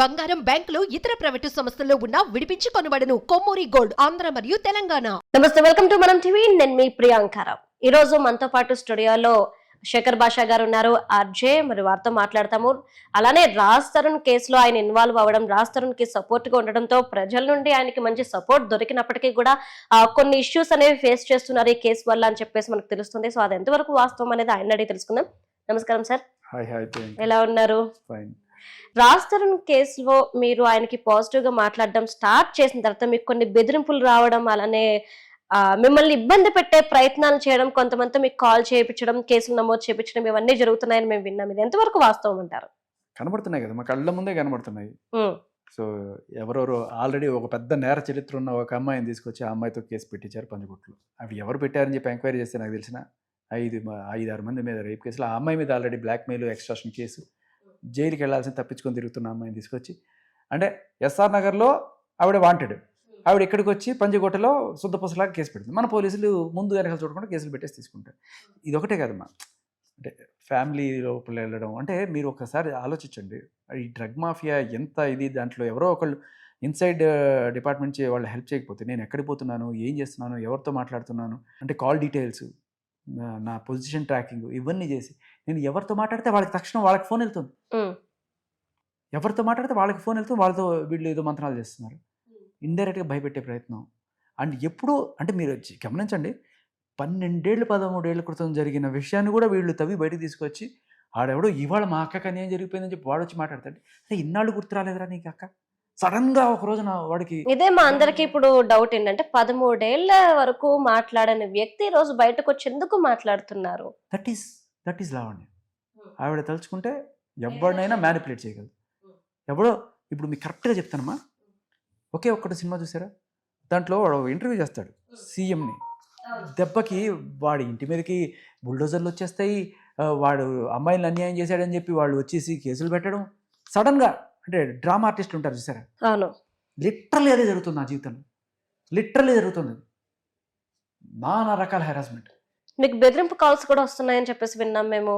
బంగారం, బ్యాంకులు, ఇతర ప్రైవేటు సంస్థల్లో ఉన్న విడిపించి కొనబడను. కొమ్మూరి గోల్డ్, ఆంధ్ర మరియు తెలంగాణ. నమస్తే, వెల్కమ్ టు మనం టీవీ. నేను మీ ప్రియాంకారావు. ఈ రోజు మనతో పాటు స్టూడియోలో శేఖర్ బాషా గారు ఉన్నారు. ఆర్జే, మరి వారితో మాట్లాడతాము. అలానే రాజ్ తరుణ్ కేసులో ఆయన ఇన్వాల్వ్ అవ్వడం, రాజ్ తరుణ్ కి సపోర్ట్ గా ఉండడంతో ప్రజల నుండి ఆయనకి మంచి సపోర్ట్ దొరికినప్పటికీ కూడా కొన్ని ఇష్యూస్ అనేవి ఫేస్ చేస్తున్నారు ఈ కేసు వల్ల అని చెప్పేసి మనకు తెలుస్తుంది. సో అది ఎంతవరకు వాస్తవం అనేది ఆయన అడిగి తెలుసుకుందాం. నమస్కారం సార్. ఎలా ఉన్నారు? రాజ్ తరుణ్ కేసులో మీరు ఆయనకి పాజిటివ్ గా మాట్లాడడం స్టార్ట్ చేసిన తర్వాత మీకు కొన్ని బెదిరింపులు రావడం, అలానే మిమ్మల్ని ఇబ్బంది పెట్టే ప్రయత్నాలు చేయడం, కొంతమంది మీకు కాల్ చేయించడం, కేసులు నమోదు చేయించడం, ఇవన్నీ జరుగుతున్నాయని మేము విన్నాం. ఇది ఎంతవరకు వాస్తవం అంటారు? కనబడుతున్నాయి కదా, మా కళ్ళ ముందే కనబడుతున్నాయి. సో ఎవరెవరో ఆల్రెడీ ఒక పెద్ద నేర చరిత్ర ఉన్న ఒక అమ్మాయిని తీసుకొచ్చి ఆ అమ్మాయితో కేసు పెట్టించారు పంజగుట్లో. అవి ఎవరు పెట్టారని చెప్పి ఎంక్వైరీ చేస్తే నాకు తెలిసిన 5-6 మంది మీద రేప్ కేసులు. ఆ అమ్మాయి మీద ఆల్రెడీ బ్లాక్మెయిల్, ఎక్స్ట్రాషన్ కేసు, జైలుకి వెళ్లాల్సిన తప్పించుకొని తిరుగుతున్న అమ్మాయిని తీసుకొచ్చి, అంటే ఎస్ఆర్ నగర్లో ఆవిడ వాంటెడ్, ఆవిడ ఇక్కడికి వచ్చి పంజగుట్టలో శుద్ధపూసలాగా కేసు పెడుతుంది. మన పోలీసులు ముందు వెనకాల చూడకుండా కేసులు పెట్టేసి తీసుకుంటారు. ఇది ఒకటే కదమ్మా, అంటే ఫ్యామిలీ లోపల వెళ్ళడం అంటే మీరు ఒకసారి ఆలోచించండి. ఈ డ్రగ్ మాఫియా ఎంత ఇది, దాంట్లో ఎవరో ఒకళ్ళు ఇన్సైడ్ డిపార్ట్మెంట్ వాళ్ళు హెల్ప్ చేయకపోతే నేను ఎక్కడికి పోతున్నాను, ఏం చేస్తున్నాను, ఎవరితో మాట్లాడుతున్నాను అంటే కాల్ డీటెయిల్స్, నా పొజిషన్ ట్రాకింగ్, ఇవన్నీ చేసి నేను ఎవరితో మాట్లాడితే వాళ్ళకి తక్షణం వాళ్ళకి ఫోన్ వెళ్తుంది, ఎవరితో మాట్లాడితే వాళ్ళకి ఫోన్ వెళ్తుంది, వాళ్ళతో వీళ్ళు ఏదో మంత్రాలు చేస్తున్నారు, ఇండైరెక్ట్గా భయపెట్టే ప్రయత్నం. అండ్ ఎప్పుడు అంటే మీరు గమనించండి, 12-13 ఏళ్ల క్రితం జరిగిన విషయాన్ని కూడా వీళ్ళు తవ్వి బయటకు తీసుకొచ్చి ఆడెవడో ఇవాళ మా అక్కకి అన్యాయం జరిగిపోయిందని చెప్పి వాడు వచ్చి మాట్లాడతాడు. అంటే ఇన్నాళ్ళు గుర్తు రాలేదురా నీకు అక్క? సడన్ గా ఒక రోజున వాడికి ఇదే మా అందరికి ఇప్పుడు డౌట్ ఏంటంటే 13 ఏళ్ల వరకు మాట్లాడని వ్యక్తి ఈ రోజు బయటకు వచ్చి ఎందుకు మాట్లాడుతున్నారు? That is Lavanya. ఆవిడ తలుచుకుంటే ఎవరినైనా మ్యానిపులేట్ చేయగలదు. ఎవడో ఇప్పుడు మీకు కరెక్ట్గా చెప్తానమ్మా, ఒకే ఒక్కటి సినిమా చూసారా, దాంట్లో వాడు ఇంటర్వ్యూ చేస్తాడు సీఎంని. దెబ్బకి వాడి ఇంటి మీదకి బుల్డోజర్లు వచ్చేస్తాయి, వాడు అమ్మాయిని అన్యాయం చేశాడని చెప్పి వాళ్ళు వచ్చేసి కేసులు పెట్టడం సడన్గా. అంటే డ్రామా ఆర్టిస్టులు ఉంటారు చూసారా, లిటరల్లీ అదే జరుగుతుంది నా జీవితంలో. లిటరల్లీ జరుగుతుంది, నానా రకాల హెరాస్మెంట్. మీకు బెదిరింపు కాల్స్ కూడా వస్తున్నాయని చెప్పేసి విన్నాం మేము.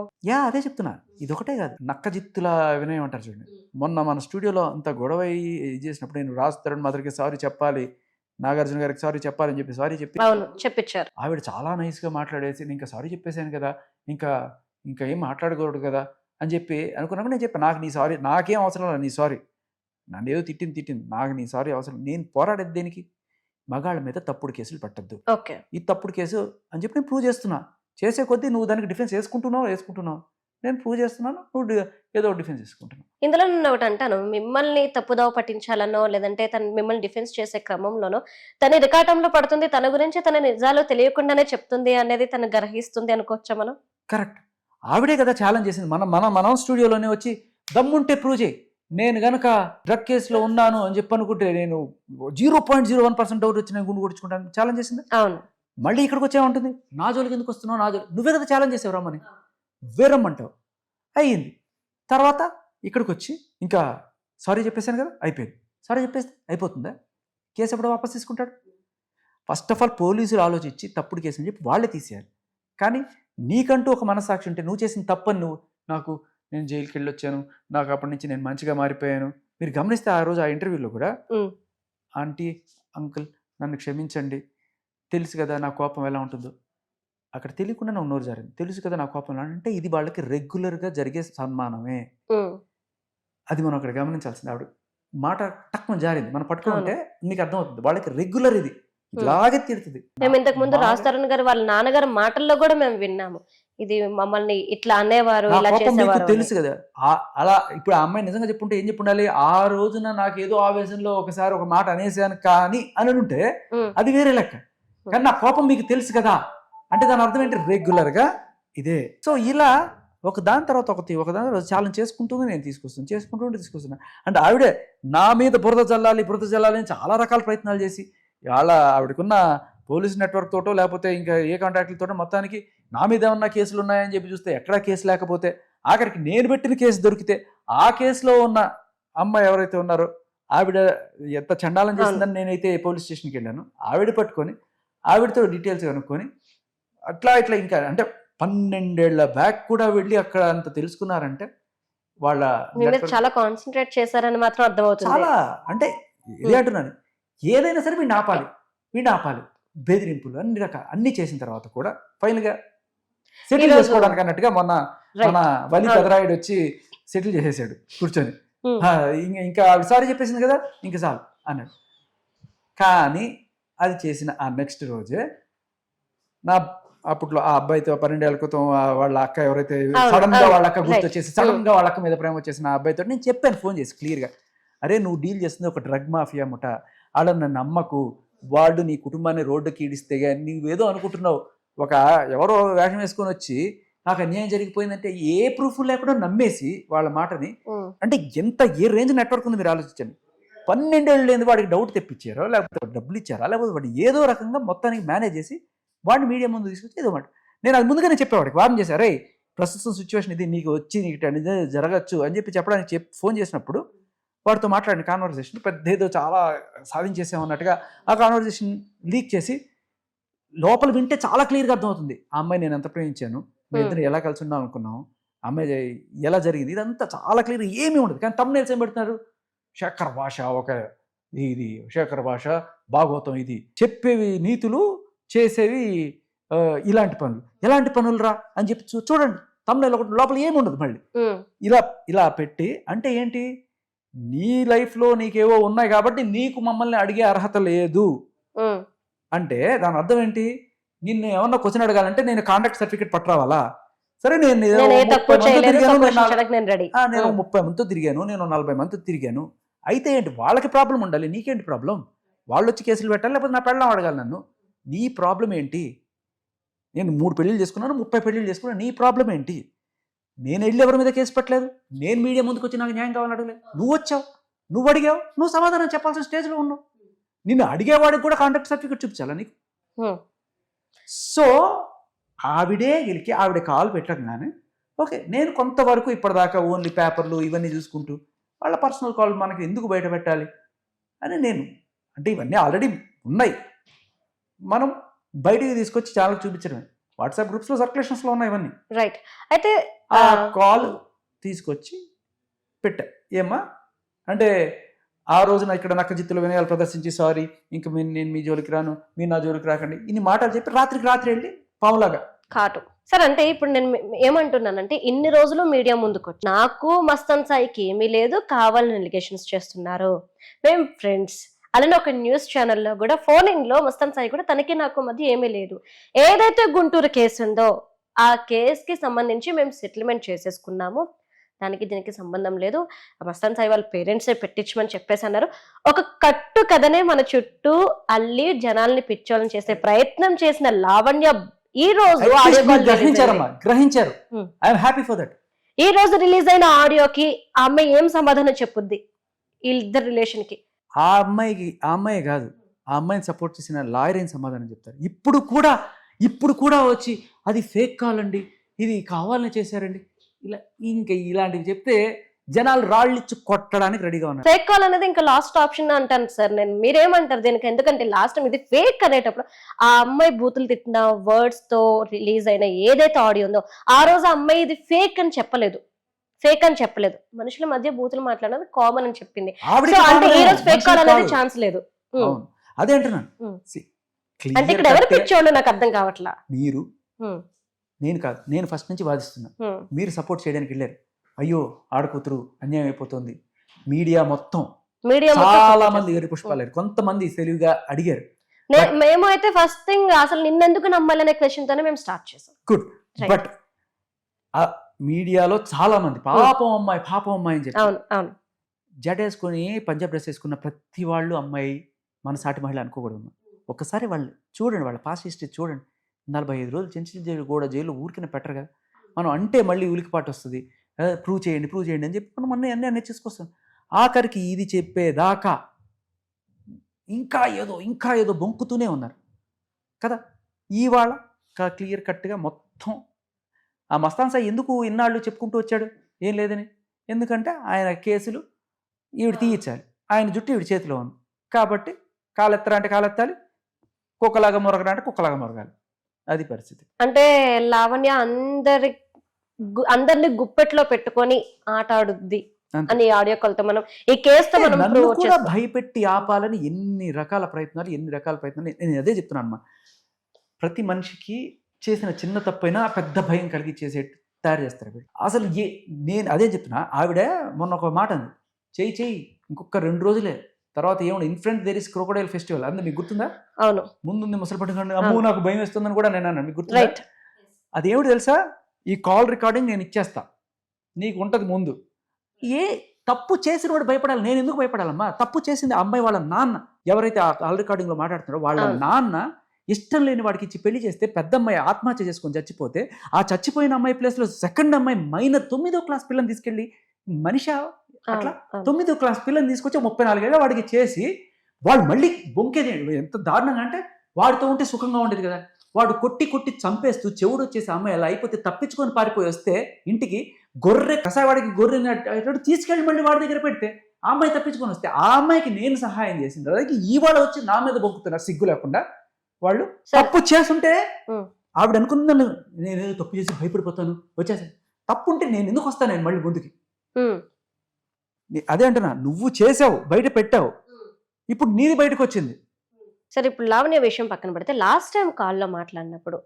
అదే చెప్తున్నా, ఇది ఒకటే కాదు, నక్క జిత్తుల వినయం అంటారు చూడండి. మొన్న మన స్టూడియోలో అంత గొడవ చేసినప్పుడు నేను రాజ్ తరుణ్ మదర్కి సారీ చెప్పాలి, నాగార్జున గారికి సారీ చెప్పాలని చెప్పి సారీ చెప్పించారు. ఆవిడ చాలా నైస్గా మాట్లాడేసి ఇంకా సారీ చెప్పేశాను కదా, ఇంకా ఏం మాట్లాడకూడదు కదా అని చెప్పి అనుకున్నప్పుడు నేను చెప్పాను, నాకు నీ సారీ నాకేం అవసరం లేదు, నీ సారీ నన్ను ఏదో తిట్టింది, నాకు నీ సారీ అవసరం. నేను పోరాడేది దేనికి? మగాళ్ళ మీద తప్పుడు కేసులు పెట్టద్దు, ఈ తప్పుడు కేసు అని చెప్పి నేను ప్రూవ్ చేస్తున్నా. చేసే కొద్దీ నువ్వు దానికి డిఫెన్స్ వేసుకుంటున్నావు, నేను ప్రూవ్ చేస్తున్నాను, నువ్వు ఏదో డిఫెన్స్ చేసుకుంటున్నావు. ఇందులో నేను ఒకటి అంటాను, మిమ్మల్ని తప్పుదోవ పట్టించాలనో లేదంటే తను మిమ్మల్ని డిఫెన్స్ చేసే క్రమంలోనో తన ఇరకాటంలో పడుతుంది, తన గురించి తన నిజాలు తెలియకుండానే చెప్తుంది అనేది తను గ్రహిస్తుంది అనుకోవచ్చా మనం? కరెక్ట్. ఆవిడే కదా ఛాలెంజ్ చేసింది. మనం స్టూడియోలోనే వచ్చి దమ్ముంటే ప్రూవ్ చేయి, నేను గనక డ్రగ్ కేసులో ఉన్నాను అని చెప్పి అనుకుంటే నేను 0.01% డౌట్ వచ్చి నేను గుండు కొట్టుకుంటాను ఛాలెంజ్ చేసింది. అవును. మళ్ళీ ఇక్కడికి వచ్చేమంటుంది, నా జోలికి ఎందుకు వస్తున్నావు, నా జోలి నువ్వే కదా ఛాలెంజ్ చేసావు రమ్మని, వేరమ్మంటావు. అయ్యింది. తర్వాత ఇక్కడికి వచ్చి ఇంకా సారీ చెప్పేశాను కదా, అయిపోయింది. సారీ చెప్పేస్తే అయిపోతుందా? కేసు ఎప్పుడు వాపస్ తీసుకుంటాడు? ఫస్ట్ ఆఫ్ ఆల్ పోలీసులు ఆలోచించి తప్పుడు కేసు అని చెప్పి వాళ్ళే తీసేయాలి. కానీ నీకంటూ ఒక మనస్సాక్షి ఉంటే, నువ్వు చేసిన తప్పని నేను జైలుకి వెళ్ళి వచ్చాను, నాకు అప్పటి నుంచి నేను మంచిగా మారిపోయాను. మీరు గమనిస్తే ఆ రోజు ఆ ఇంటర్వ్యూలో కూడా ఆంటీ, అంకుల్ నన్ను క్షమించండి, తెలుసు కదా నా కోపం ఎలా ఉంటుందో, అక్కడ తెలియకుండా నా నోరు జారింది, తెలుసు కదా నా కోపం ఎలా అంటే ఇది వాళ్ళకి రెగ్యులర్గా జరిగే సన్మానమే. అది మనం అక్కడ గమనించాల్సింది. ఆవిడ మాట టక్కున జారింది, మనం పట్టుకుని ఉంటే మీకు అర్థమవుతుంది, వాళ్ళకి రెగ్యులర్ ఇది ఇలాగే తిడుతుంది. మేము ఇంతకు ముందు రాజ్ తరుణ్ గారు వాళ్ళ నాన్నగారు మాటల్లో కూడా మేము విన్నాము, ఇది మమ్మల్ని ఇట్లా అనేవారు, ఇలా చేసేవారు. తెలుసు కదా అలా. ఇప్పుడు ఆ అమ్మాయి నిజంగా చెప్పుంటే ఏం చెప్పుండాలి, ఆ రోజున నాకు ఏదో ఆవేశంలో ఒకసారి ఒక మాట అనేసాను కానీ అని ఉంటే అది వేరే లెక్క. కానీ నా కోపం మీకు తెలుసు కదా అంటే దాని అర్థం ఏంటి, రెగ్యులర్ గా ఇదే. సో ఇలా ఒక దాని తర్వాత ఛాలెంజ్ చేసుకుంటూనే నేను తీసుకొస్తున్నా. అంటే ఆవిడే నా మీద బురద జల్లాలి అని చాలా రకాల ప్రయత్నాలు చేసి, వాళ్ళ ఆవిడకున్న పోలీస్ నెట్వర్క్ తోటో లేకపోతే ఇంకా ఏ కాంటాక్ట్లతోటో మొత్తానికి నా మీద ఏమన్నా కేసులు ఉన్నాయని చెప్పి చూస్తే ఎక్కడా కేసు లేకపోతే, ఆఖరికి నేను పెట్టిన కేసు దొరికితే ఆ కేసులో ఉన్న అమ్మాయి ఎవరైతే ఉన్నారో ఆవిడ ఎంత చండాలం చేసిందని నేనైతే పోలీస్ స్టేషన్కి వెళ్ళాను. ఆవిడ పట్టుకొని ఆవిడతో డీటెయిల్స్ కనుక్కొని అట్లా ఇంకా అంటే 12 ఏళ్ల బ్యాక్ కూడా వెళ్ళి అక్కడ అంత తెలుసుకున్నారంటే వాళ్ళ మీ మీద network చాలా కాన్సన్ట్రేట్ చేశారని మాత్రం అర్థమవుతుంది. చాలా అంటే ఇదే అంటున్నాను, ఏదైనా సరే వీడిని ఆపాలి బెదిరింపులు అన్ని రకాల అన్ని చేసిన తర్వాత కూడా ఫైనల్ గా సెటిల్ ఈరోజు- చేసుకోవడానికి అన్నట్టుగా మన Right. వలి అవును. పెదరాయుడు వచ్చి సెటిల్ చేసేసాడు కూర్చొని. Hmm. ఇంకా సారీ చెప్పేసింది కదా ఇంకా చాలు అన్నాడు. కానీ అది చేసిన ఆ నెక్స్ట్ రోజే నా అప్పట్లో ఆ అబ్బాయితో 12 ఏళ్ల క్రితం వాళ్ళ అక్క ఎవరైతే అవును, సడన్ గా అవును. వాళ్ళ అక్క గుర్తొచ్చేసి Right. సడన్ గా వాళ్ళ అక్క మీద ప్రేమ వచ్చేసిన ఆ అబ్బాయితో నేను చెప్పాను ఫోన్ చేసి క్లియర్ గా, అరే నువ్వు డీల్ చేస్తుంది ఒక డ్రగ్ మాఫియా ముఠ, వాళ్ళ నన్ను నమ్మకు, వాళ్ళు నీ కుటుంబాన్ని రోడ్డుకి ఈడిస్తే కానీ నువ్వేదో అనుకుంటున్నావు. ఒక ఎవరో వేషం వేసుకొని వచ్చి నాకు అన్యాయం జరిగిపోయిందంటే ఏ ప్రూఫ్ లేకుండా నమ్మేసి వాళ్ళ మాటని, Hmm. అంటే ఎంత ఏ రేంజ్ నెట్వర్క్ ఉంది మీరు ఆలోచించండి. 12 ఏళ్ళు లేని వాడికి డౌట్ తెప్పించారో లేకపోతే డబ్బులు ఇచ్చారా లేకపోతే వాడు ఏదో రకంగా మొత్తానికి మేనేజ్ చేసి వాడిని మీడియా ముందు తీసుకొచ్చి ఏదో మాట. నేను అది ముందుగానే చెప్పేవాడికి వార్న్ చేశారు, ప్రస్తుతం సిచ్యువేషన్ ఇది, నీకు వచ్చి నీకు అనేది జరగచ్చు అని చెప్పడానికి ఫోన్ చేసినప్పుడు వాడితో మాట్లాడిన కాన్వర్సేషన్ పెద్ద ఏదో చాలా సాధించేసామన్నట్టుగా ఆ కాన్వర్సేషన్ లీక్ చేసి లోపల వింటే చాలా క్లియర్గా అర్థమవుతుంది ఆ అమ్మాయి నేను ఎంత ప్రేమించాను, మీ ఇద్దరు ఎలా కలిసి ఉన్నాం అనుకున్నాం, అమ్మాయి ఎలా జరిగింది, ఇదంతా చాలా క్లియర్ ఏమీ ఉండదు. కానీ తమ్మునేల్స్ ఏం పెడుతున్నారు, శేఖర్ భాష ఒక ఇది, శేఖర్ భాష భాగవతం ఇది, చెప్పేవి నీతులు చేసేవి ఇలాంటి పనులు, ఎలాంటి పనులు రా అని చెప్పి చూడండి తమ్మునేల్ ఒకటి లోపల ఏమి ఉండదు. మళ్ళీ Hmm. ఇలా పెట్టి అంటే ఏంటి, నీ లైఫ్లో నీకేవో ఉన్నాయి కాబట్టి నీకు మమ్మల్ని అడిగే అర్హత లేదు Hmm. అంటే దాని అర్థం ఏంటి, నిన్ను ఏమన్నా క్వశ్చన్ అడగాలంటే నేను కాంటాక్ట్ సర్టిఫికేట్ పట్టరావాలా? సరే నేను నేను ఏ తప్పు 30 మందితో చేయలేదు, తిరిగాను, తప్పు నేను రక్షించడానికి నేను రెడీ. నేను 30 మందితో తిరిగాను, నేను 40 మందితో తిరిగాను. అయితే ఏంటి, వాళ్ళకి ప్రాబ్లం ఉండాలి, నీకేంటి ప్రాబ్లం? వాళ్ళు వచ్చి కేసులు పెట్టాలి, లేకపోతే నా పెళ్ళం అడగాలి నన్ను. నీ ప్రాబ్లం ఏంటి? నేను 3 పెళ్ళిళ్ళు చేసుకున్నాను, 30 పెళ్ళిళ్ళు చేసుకున్నాను, నీ ప్రాబ్లం ఏంటి? నేను వెళ్ళి ఎవరి మీద కేసు పెట్టలేదు, నేను మీడియా ముందుకు వచ్చి నాకు న్యాయం కావాలని అడగలేదు. నువ్వు వచ్చావు, నువ్వు అడిగావు, నువ్వు సమాధానం చెప్పాల్సిన స్టేజ్లో ఉన్నావు. నిన్ను అడిగేవాడికి కూడా కాంటాక్ట్ సర్టిఫికేట్ చూపించాలా నీకు? Hmm. సో ఆవిడే గెలికి ఆవిడ కాల్ పెట్టగానే ఓకే, నేను కొంతవరకు ఇప్పటిదాకా ఓన్లీ పేపర్లు ఇవన్నీ చూసుకుంటూ వాళ్ళ పర్సనల్ కాల్ మనకి ఎందుకు బయట పెట్టాలి అని నేను, అంటే ఇవన్నీ ఆల్రెడీ ఉన్నాయి, మనం బయటికి తీసుకొచ్చి ఛానల్ చూపించడమే. వాట్సాప్ గ్రూప్స్లో సర్క్యులేషన్స్లో ఉన్నాయి ఇవన్నీ. రైట్. అయితే ఆ కాల్ తీసుకొచ్చి పెట్టా, ఏమ్మా అంటే ఆ రోజున ఇక్కడ నక్క జిత్తులు వినయాలు ప్రదర్శించి సారీ ఇంక నేను మీ జోలికి రాను, మీరు నా జోలికి రాకండి, ఇన్ని మాటలు చెప్పి రాత్రికి రాత్రి వెళ్ళి పావులాగా కాటు సార్. అంటే ఇప్పుడు నేను ఏమంటున్నానంటే ఇన్ని రోజులు మీడియా ముందుకు వచ్చి నాకు మస్తాన్ సాయికి ఏమీ లేదు, కావాలని ఎలిగేషన్స్ చేస్తున్నారు, మేము ఫ్రెండ్స్ అలానే ఒక న్యూస్ ఛానల్లో కూడా ఫోనింగ్ లో మస్తాన్ సాయి కూడా తనకి నాకు మధ్య ఏమీ లేదు, ఏదైతే గుంటూరు కేసు ఉందో ఆ కేసుకి సంబంధించి మేము సెటిల్మెంట్ చేసేసుకున్నాము, దానికి దీనికి సంబంధం లేదు, మస్తాన్ సాయి వాళ్ళ పేరెంట్సే పెట్టించమని చెప్పేసి అన్నారు. ఒక కట్టు కథనే మన చుట్టూ అల్లి జనాల్ని పిచ్చోళ్ళని చేసే ప్రయత్నం చేసిన లావణ్య ఈ రోజు గ్రహించారు. I'm happy for that. ఈ రోజు రిలీజ్ అయిన ఆడియోకి ఆ అమ్మాయి ఏం సమాధానం చెప్పుద్ది వీళ్ళిద్దరు రిలేషన్ కి? ఆ అమ్మాయి కాదు, ఆ అమ్మాయిని సపోర్ట్ చేసిన లాయర్ ఏం సమాధానం చెప్తారు? ఇప్పుడు కూడా వచ్చి అది ఫేక్ కాల్ అండి, ఇది కావాలని చేశారండి, ఇంకా ఇలాంటివి చెప్తే జనాలు రాళ్ళిచ్చి కొట్టడానికి రెడీగా ఉన్నారు. ఫేక్ కాల్ అనేది ఇంకా లాస్ట్ ఆప్షన్ అంటాను సార్ నేను. మీరేమంటారు దీనికి? ఎందుకంటే లాస్ట్ టైం ఇది ఫేక్ అనేటప్పుడు ఆ అమ్మాయి బూతులు తిట్టిన వర్డ్స్ తో రిలీజ్ అయిన ఏదైతే ఆడియో ఉందో ఆ రోజు ఆ అమ్మాయి ఇది ఫేక్ అని చెప్పలేదు, మనుషుల మధ్య బూతులు మాట్లాడడం కామన్ అని చెప్పింది. సో అంటే ఈ రోజు ఫేక్ కాల్ అనేది ఛాన్స్ లేదు. అదే అంటున్నాను. అంటే ఇక్కడ ఎవరు పిచ్చోళ్ళు నాకు అర్థం కావట్లా. మీరు, నేను కాదు, నేను ఫస్ట్ నుంచి వాదిస్తున్నా, మీరు సపోర్ట్ చేయడానికి వెళ్ళారు. అయ్యో ఆడకూతురు అన్యాయం అయిపోతుంది, మీడియా మొత్తం చాలా మంది ఎరి పుష్పాలు, కొంతమంది తెలివిగా అడిగారు. మేము అయితే ఫస్ట్ థింగ్ అసలు నిన్నెందుకు నమ్మాలనే క్వశ్చన్ తోనే మేము స్టార్ట్ చేసాం. గుడ్. బట్ ఆ మీడియాలో చాలా మంది పాపం అమ్మాయి అని చెప్పి జడేసుకొని పంజాబ్ డ్రెస్ వేసుకున్న ప్రతి వాళ్ళు అమ్మాయి మన సాటి మహిళ అనుకోకూడదు. ఒక్కసారి వాళ్ళు చూడండి, వాళ్ళ పాస్ట్ హిస్టరీ చూడండి. 45 రోజులు చెంచుల గూడ జైలు ఊరికిన పెట్టరు కదా. మనం అంటే మళ్ళీ ఉలికిపాటు వస్తుంది, ప్రూవ్ చేయండి అని చెప్పి మనం అన్నీ చేసుకొస్తాం. ఆఖరికి ఇది చెప్పేదాకా ఇంకా ఏదో బొంకుతూనే ఉన్నారు కదా. ఇవాళ క్లియర్ కట్గా మొత్తం ఆ మస్తాన్ సాయి ఎందుకు ఇన్నాళ్ళు చెప్పుకుంటూ వచ్చాడు ఏం లేదని, ఎందుకంటే ఆయన కేసులు ఈవిడ తీయించాలి, ఆయన జుట్టు ఈవిడ చేతిలో ఉంది కాబట్టి కాలెత్తరా అంటే కాలెత్తాలి, కుక్కలాగా మొరగరా అంటే కుక్కలాగా మొరగాలి, అది పరిస్థితి. అంటే లావణ్య అందరి అందరిని గుప్పెట్లో పెట్టుకొని ఆట ఆడుద్ది అంతే. అని ఆడియో కాల్ తో మనం ఈ కేసుతో మనం నన్ను prove కూడా చేస్తాం. భయపెట్టి ఆపాలని ఎన్ని రకాల ప్రయత్నాలు నేను అదే చెప్తున్నాను అమ్మా. ప్రతి మనిషికి చేసిన చిన్న తప్పైనా పెద్ద భయం కలిగించేసే తయారు చేస్తారు వీళ్ళు. అసలు నేను అదే చెప్తున్నా. ఆవిడ మొన్న ఒక మాట అంది, చెయ్యి ఇంకొక 2 రోజులే తర్వాత ఏమన్నా in front there is crocodile festival అంది. మీకు గుర్తుందా? అవును, ముందుంది ముసలి పట్టుకోండి, అమ్మో నాకు భయం వేస్తుందని కూడా నేను అన్నాను. మీకు గుర్తుందా? రైట్. అదేమిటి తెలుసా, ఈ కాల్ రికార్డింగ్ నేను ఇచ్చేస్తా, నీకు ఉంటది ముందు. తప్పు చేసిన వాడు భయపడాలి, నేను ఎందుకు భయపడాలమ్మా? తప్పు చేసింది అమ్మాయి వాళ్ళ నాన్న, ఎవరైతే ఆ కాల్ రికార్డింగ్ లో మాట్లాడుతున్నారో వాళ్ళ నాన్న ఇష్టం లేని వాడికి ఇచ్చి పెళ్లి చేస్తే పెద్ద అమ్మాయి ఆత్మహత్య చేసుకొని చచ్చిపోతే, ఆ చచ్చిపోయిన అమ్మాయి ప్లేస్ లో సెకండ్ అమ్మాయి మైనర్ 9వ క్లాస్ పిల్లని తీసుకెళ్లి మనిషి అట్లా 9వ క్లాస్ పిల్లని తీసుకొచ్చి 34 ఏళ్ళ వాడికి చేసి వాడు మళ్ళీ బొంకేది. ఎంత దారుణంగా అంటే, వాడితో ఉంటే సుఖంగా ఉండేది కదా, వాడు కొట్టి చంపేస్తూ చెవుడు వచ్చేసి అమ్మాయి అలా అయిపోతే తప్పించుకొని పారిపోయి వస్తే ఇంటికి గొర్రె కసావాడికి గొర్రెని తీసుకెళ్ళి మళ్ళీ వాడి దగ్గర పెడితే ఆ అమ్మాయి తప్పించుకొని వస్తే ఆ అమ్మాయికి నేను సహాయం చేసింది. అలాగే ఇవాళ వచ్చి నా మీద బొక్కుతున్నారు సిగ్గు లేకుండా. వాళ్ళు తప్పు చేస్తుంటే ఆవిడ అనుకున్న నేనేదో తప్పు చేసి భయపడిపోతాను వచ్చేసా. తప్పు ఉంటే నేను ఎందుకు వస్తాను నేను మళ్ళీ ముందుకి? అదే అంటున్నా, నువ్వు చేసావు, బయట పెట్టావు, ఇప్పుడు నీది బయటకు వచ్చింది. సరే, ఇప్పుడు లావణ్య విషయం పక్కన పెడితే లాస్ట్ టైం కాల్లో మాట్లాడినప్పుడు